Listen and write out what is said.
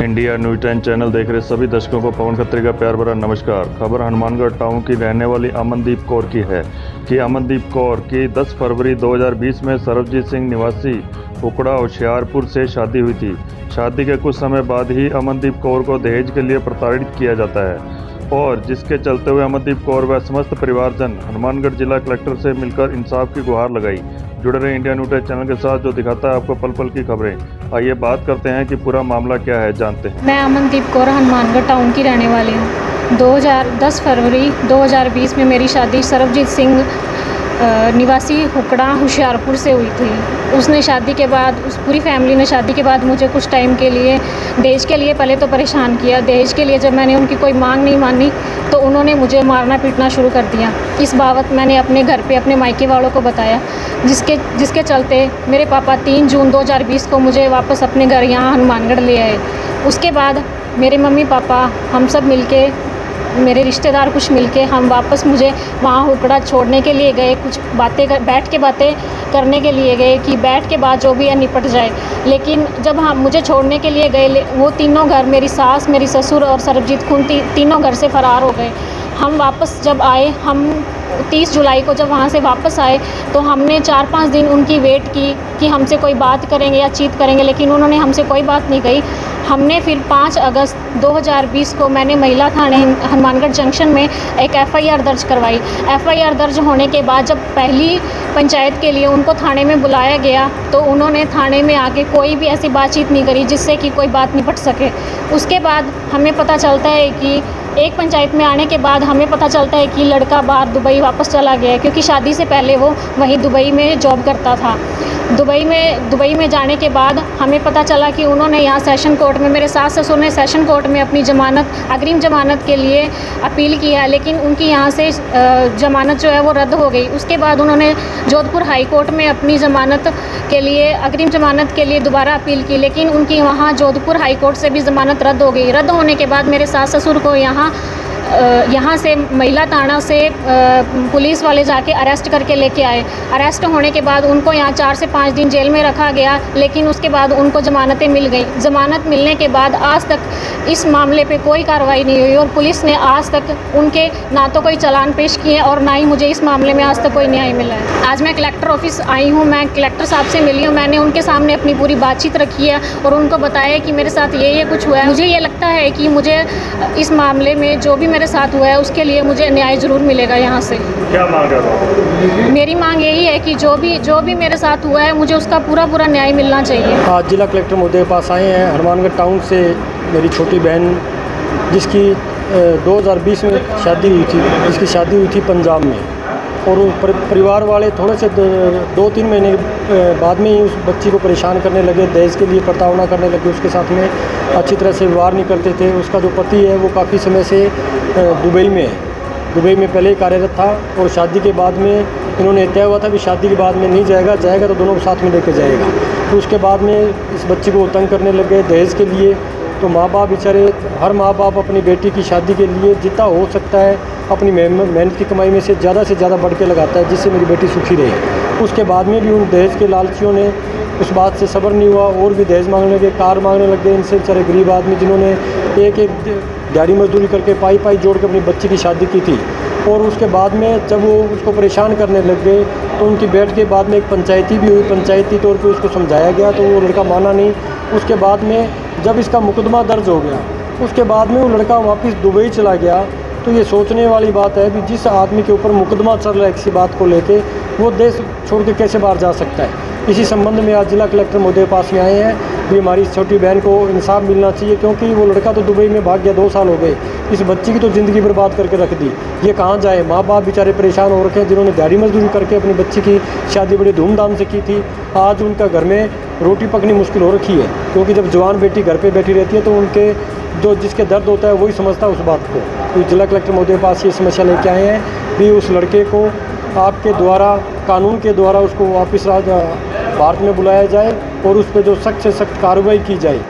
India news 10 channel देख रहे सभी दर्शकों को पवन खत्री का प्यार भरा नमस्कार। खबर हनुमानगढ़ टाउन की रहने वाली अमनदीप कौर की है कि अमनदीप कौर की 10 फरवरी 2020 में सरबजीत सिंह निवासी हुकड़ा होशियारपुर से शादी हुई थी। शादी के कुछ समय बाद ही अमनदीप कौर को दहेज के लिए प्रताड़ित किया जाता है और जिसके चलते हुए अमनदीप कौर व समस्त परिवारजन हनुमानगढ़ जिला कलेक्टर से मिलकर इंसाफ की गुहार लगाई। जुड़े रहे इंडिया न्यूज़ 10 चैनल के साथ जो दिखाता है आपको पल पल की खबरें। आइए बात करते हैं कि पूरा मामला क्या है, जानते हैं। मैं अमनदीप कौर हनुमानगढ़ टाउन की रहने वाली हूँ। 10 फरवरी 2020 में मेरी शादी सरबजीत सिंह निवासी हुकड़ा होशियारपुर से हुई थी। उसने शादी के बाद उस पूरी फैमिली ने शादी के बाद मुझे कुछ टाइम के लिए दहेज के लिए पहले तो परेशान किया। दहेज के लिए जब मैंने उनकी कोई मांग नहीं मानी तो उन्होंने मुझे मारना पीटना शुरू कर दिया। इस बाबत मैंने अपने घर पे अपने मायके वालों को बताया, जिसके चलते मेरे पापा 3 जून 2020 को मुझे वापस अपने घर यहाँ हनुमानगढ़ ले आए। उसके बाद मेरे मम्मी पापा हम सब मिलके, मेरे रिश्तेदार कुछ मिलके हम वापस मुझे वहाँ हुकड़ा छोड़ने के लिए गए। कुछ बैठ के बातें करने के लिए गए कि बैठ के बाद जो भी है निपट जाए। लेकिन जब हम मुझे छोड़ने के लिए गए, वो तीनों घर, मेरी सास, मेरी ससुर और सरबजीत खून तीनों घर से फ़रार हो गए। हम वापस जब आए, हम 30 जुलाई को जब वहाँ से वापस आए तो हमने 4-5 दिन उनकी वेट की कि हमसे कोई बात करेंगे या चीत करेंगे, लेकिन उन्होंने हमसे कोई बात नहीं कही। हमने फिर 5 अगस्त 2020 को मैंने महिला थाने हनुमानगढ़ जंक्शन में एक FIR दर्ज करवाई। FIR दर्ज होने के बाद जब पहली पंचायत के लिए उनको थाने में बुलाया गया तो उन्होंने थाने में आके कोई भी ऐसी बातचीत नहीं करी जिससे कि कोई बात निपट सके। उसके बाद हमें पता चलता है कि एक पंचायत में आने के बाद हमें पता चलता है कि लड़का बाहर दुबई वापस चला गया है, क्योंकि शादी से पहले वो वहीं दुबई में जॉब करता था। दुबई में जाने के बाद हमें पता चला कि उन्होंने यहाँ सेशन कोर्ट में, मेरे सास ससुर ने सेशन कोर्ट में अपनी अग्रिम जमानत के लिए अपील की है, लेकिन उनकी यहाँ से जमानत जो है वो रद्द हो गई। उसके बाद उन्होंने जोधपुर हाई कोर्ट में अपनी जमानत के लिए, अग्रिम जमानत के लिए दोबारा अपील की, लेकिन उनकी वहाँ जोधपुर हाई कोर्ट से भी जमानत रद्द हो गई। रद्द होने के बाद मेरे सास ससुर को यहाँ से महिला थाना से पुलिस वाले जाके अरेस्ट करके लेके आए। अरेस्ट होने के बाद उनको यहाँ 4 से 5 दिन जेल में रखा गया, लेकिन उसके बाद उनको ज़मानतें मिल गई। ज़मानत मिलने के बाद आज तक इस मामले पे कोई कार्रवाई नहीं हुई और पुलिस ने आज तक उनके ना तो कोई चालान पेश किए और ना ही मुझे इस मामले में आज तक कोई न्याय मिला है। आज मैं कलेक्टर ऑफिस आई हूँ, मैं कलेक्टर साहब से मिली हूँ। मैंने उनके सामने अपनी पूरी बातचीत रखी है और उनको बताया कि मेरे साथ ये कुछ हुआ है। मुझे ये लगता है कि मुझे इस मामले में जो भी मेरे साथ हुआ है उसके लिए मुझे न्याय ज़रूर मिलेगा। यहाँ से क्या मांग है? मेरी मांग यही है कि जो भी मेरे साथ हुआ है मुझे उसका पूरा न्याय मिलना चाहिए। आज जिला कलेक्टर महोदय के पास आए हैं। हनुमानगढ़ टाउन से मेरी छोटी बहन जिसकी 2020 में शादी हुई थी, जिसकी शादी हुई थी पंजाब में, और परिवार वाले थोड़े से 2-3 महीने बाद में ही उस बच्ची को परेशान करने लगे, दहेज के लिए प्रताड़ना करने लगे। उसके साथ में अच्छी तरह से व्यवहार नहीं करते थे। उसका जो पति है वो काफ़ी समय से दुबई में है, दुबई में पहले ही कार्यरत था और शादी के बाद में इन्होंने तय हुआ था कि शादी के बाद में नहीं जाएगा तो दोनों को साथ में लेकर जाएगा। तो उसके बाद में इस बच्ची को तंग करने लगे दहेज के लिए। तो माँ बाप बेचारे, हर माँ बाप अपनी बेटी की शादी के लिए जितना हो सकता है अपनी मेहनत की कमाई में से ज़्यादा बढ़ के लगाता है, जिससे मेरी बेटी सुखी रहे। उसके बाद में भी उन दहेज के लालचियों ने उस बात से सब्र नहीं हुआ और भी दहेज मांगने लगे, कार मांगने लगे। इनसे बेचारे गरीब आदमी जिन्होंने एक दिहाड़ी मजदूरी करके पाई जोड़ के अपनी बच्ची की शादी की थी, और उसके बाद में जब वो उसको परेशान करने लग गए तो उनकी बैठ के बाद में एक पंचायती भी हुई। पंचायती तौर पे उसको समझाया गया तो वो लड़का माना नहीं। उसके बाद में जब इसका मुकदमा दर्ज हो गया, उसके बाद में वो लड़का वापस दुबई चला गया। तो ये सोचने वाली बात है कि जिस आदमी के ऊपर मुकदमा चल रहा है किसी बात को लेके, वो देश छोड़ के कैसे बाहर जा सकता है। इसी संबंध में आज जिला कलेक्टर महोदय पास में आए हैं कि हमारी छोटी बहन को इंसाफ मिलना चाहिए, क्योंकि वो लड़का तो दुबई में भाग गया, 2 साल हो गए। इस बच्ची की तो ज़िंदगी बर्बाद करके रख दी। ये कहाँ जाए? माँ बाप बेचारे परेशान हो रखे हैं, जिन्होंने दिहाड़ी मजदूरी करके अपनी बच्ची की शादी बड़ी धूमधाम से की थी। आज उनका घर में रोटी पकनी मुश्किल हो रखी है, क्योंकि जब जवान बेटी घर पर बैठी रहती है तो उनके जिसके दर्द होता है वही समझता है उस बात को। तो जिला कलेक्टर महोदय पास ये समस्या लेके आए हैं कि उस लड़के को आपके द्वारा, कानून के द्वारा उसको वापस भारत में बुलाया जाए और उस पर जो सख्त से सख्त कार्रवाई की जाए।